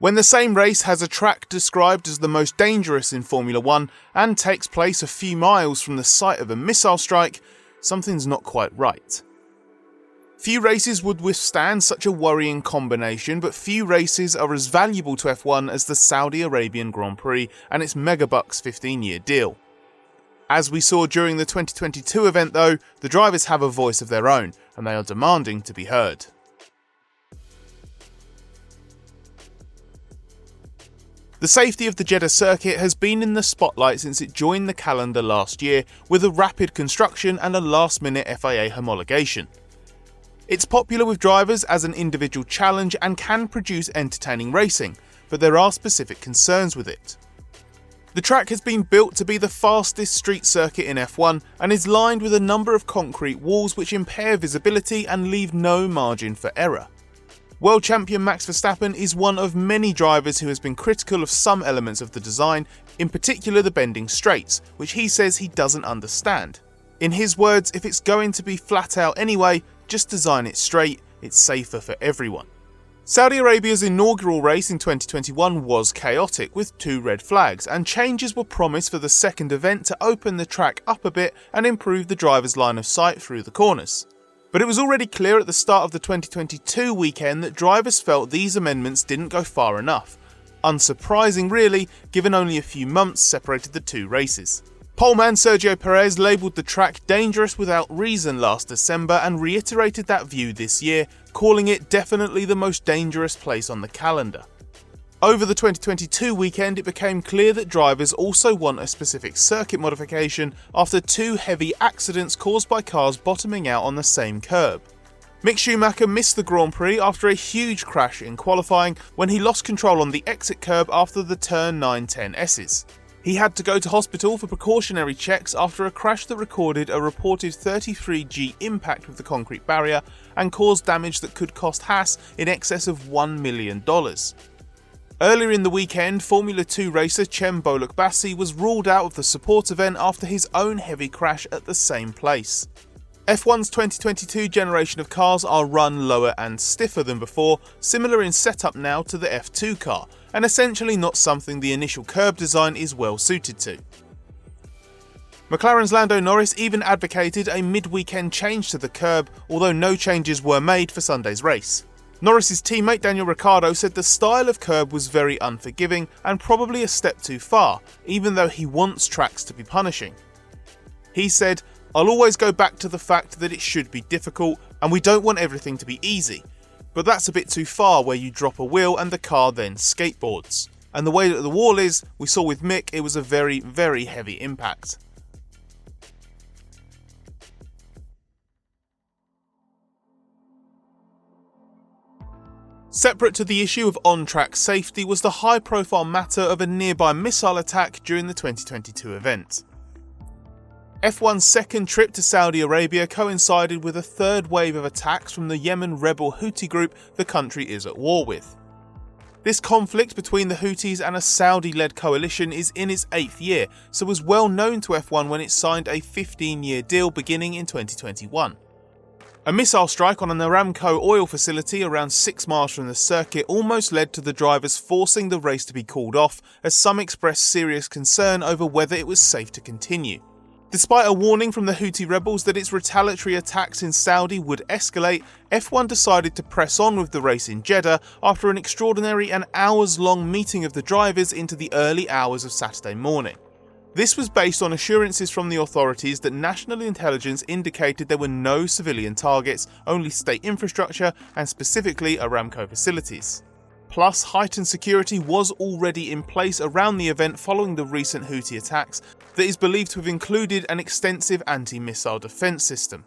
When the same race has a track described as the most dangerous in Formula 1 and takes place a few miles from the site of a missile strike, something's not quite right. Few races would withstand such a worrying combination, but few races are as valuable to F1 as the Saudi Arabian Grand Prix and its megabucks 15-year deal. As we saw during the 2022 event though, the drivers have a voice of their own, and they are demanding to be heard. The safety of the Jeddah circuit has been in the spotlight since it joined the calendar last year with a rapid construction and a last-minute FIA homologation. It's popular with drivers as an individual challenge and can produce entertaining racing, but there are specific concerns with it. The track has been built to be the fastest street circuit in F1 and is lined with a number of concrete walls which impair visibility and leave no margin for error. World champion Max Verstappen is one of many drivers who has been critical of some elements of the design, in particular the bending straights, which he says he doesn't understand. In his words, if it's going to be flat out anyway, just design it straight, it's safer for everyone. Saudi Arabia's inaugural race in 2021 was chaotic with 2 red flags, and changes were promised for the second event to open the track up a bit and improve the driver's line of sight through the corners. But it was already clear at the start of the 2022 weekend that drivers felt these amendments didn't go far enough. Unsurprising really, given only a few months separated the 2 races. Poleman Sergio Perez labelled the track dangerous without reason last December and reiterated that view this year, calling it definitely the most dangerous place on the calendar. Over the 2022 weekend, it became clear that drivers also want a specific circuit modification after 2 heavy accidents caused by cars bottoming out on the same curb. Mick Schumacher missed the Grand Prix after a huge crash in qualifying when he lost control on the exit curb after the turn 9-10Ss. He had to go to hospital for precautionary checks after a crash that recorded a reported 33G impact with the concrete barrier and caused damage that could cost Haas in excess of $1 million. Earlier in the weekend, Formula 2 racer Cem Boluk-Bassi was ruled out of the support event after his own heavy crash at the same place. F1's 2022 generation of cars are run lower and stiffer than before, similar in setup now to the F2 car, and essentially not something the initial curb design is well suited to. McLaren's Lando Norris even advocated a mid-weekend change to the curb, although no changes were made for Sunday's race. Norris's teammate Daniel Ricciardo said the style of curb was very unforgiving and probably a step too far, even though he wants tracks to be punishing. He said, "I'll always go back to the fact that it should be difficult and we don't want everything to be easy. But that's a bit too far where you drop a wheel and the car then skateboards. And the way that the wall is, we saw with Mick, it was a very, very heavy impact." Separate to the issue of on-track safety was the high-profile matter of a nearby missile attack during the 2022 event. F1's second trip to Saudi Arabia coincided with a third wave of attacks from the Yemen rebel Houthi group the country is at war with. This conflict between the Houthis and a Saudi-led coalition is in its 8th year, so was well known to F1 when it signed a 15-year deal beginning in 2021. A missile strike on an Aramco oil facility around 6 miles from the circuit almost led to the drivers forcing the race to be called off, as some expressed serious concern over whether it was safe to continue. Despite a warning from the Houthi rebels that its retaliatory attacks in Saudi would escalate, F1 decided to press on with the race in Jeddah after an extraordinary and hours-long meeting of the drivers into the early hours of Saturday morning. This was based on assurances from the authorities that national intelligence indicated there were no civilian targets, only state infrastructure and specifically Aramco facilities. Plus, heightened security was already in place around the event following the recent Houthi attacks that is believed to have included an extensive anti-missile defense system.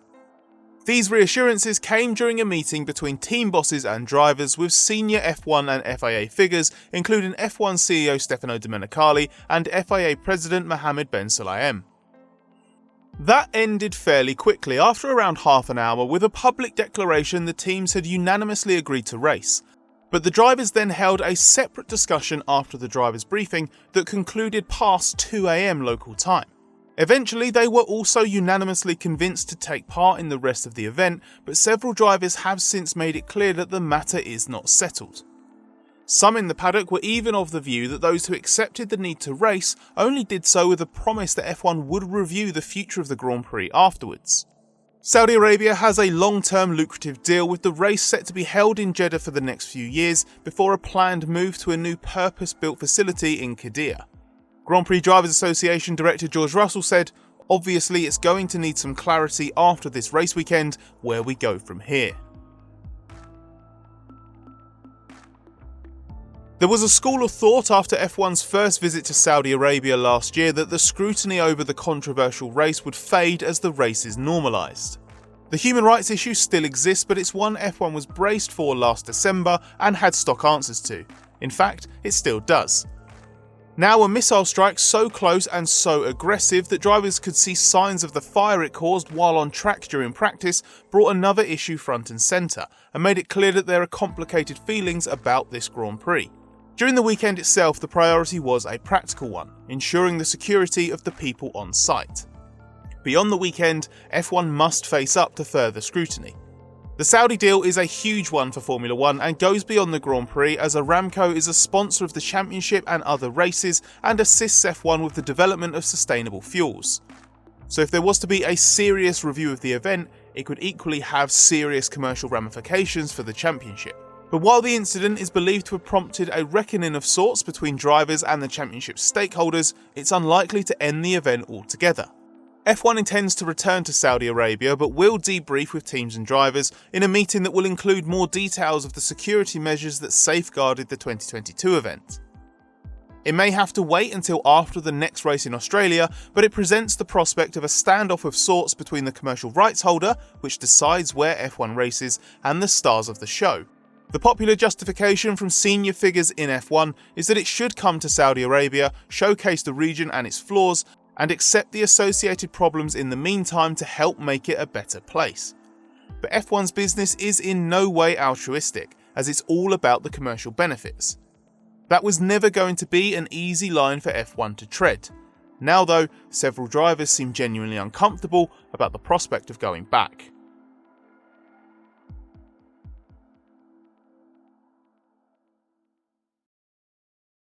These reassurances came during a meeting between team bosses and drivers with senior F1 and FIA figures, including F1 CEO Stefano Domenicali and FIA President Mohammed Ben Sulayem. That ended fairly quickly after around half an hour with a public declaration the teams had unanimously agreed to race. But the drivers then held a separate discussion after the drivers' briefing that concluded past 2 AM local time. Eventually, they were also unanimously convinced to take part in the rest of the event, but several drivers have since made it clear that the matter is not settled. Some in the paddock were even of the view that those who accepted the need to race only did so with a promise that F1 would review the future of the Grand Prix afterwards. Saudi Arabia has a long-term lucrative deal with the race set to be held in Jeddah for the next few years before a planned move to a new purpose-built facility in Qiddiya. Grand Prix Drivers Association Director George Russell said, "Obviously it's going to need some clarity after this race weekend where we go from here." There was a school of thought after F1's first visit to Saudi Arabia last year that the scrutiny over the controversial race would fade as the race is normalised. The human rights issue still exists, but it's one F1 was braced for last December and had stock answers to. In fact, it still does. Now a missile strike so close and so aggressive that drivers could see signs of the fire it caused while on track during practice brought another issue front and centre and made it clear that there are complicated feelings about this Grand Prix. During the weekend itself, the priority was a practical one, ensuring the security of the people on site. Beyond the weekend, F1 must face up to further scrutiny. The Saudi deal is a huge one for Formula 1 and goes beyond the Grand Prix, as Aramco is a sponsor of the championship and other races and assists F1 with the development of sustainable fuels. So if there was to be a serious review of the event, it could equally have serious commercial ramifications for the championship. But while the incident is believed to have prompted a reckoning of sorts between drivers and the championship stakeholders, it's unlikely to end the event altogether. F1 intends to return to Saudi Arabia, but will debrief with teams and drivers in a meeting that will include more details of the security measures that safeguarded the 2022 event. It may have to wait until after the next race in Australia, but it presents the prospect of a standoff of sorts between the commercial rights holder, which decides where F1 races, and the stars of the show. The popular justification from senior figures in F1 is that it should come to Saudi Arabia, showcase the region and its flaws, and accept the associated problems in the meantime to help make it a better place. But F1's business is in no way altruistic, as it's all about the commercial benefits. That was never going to be an easy line for F1 to tread. Now though, several drivers seem genuinely uncomfortable about the prospect of going back.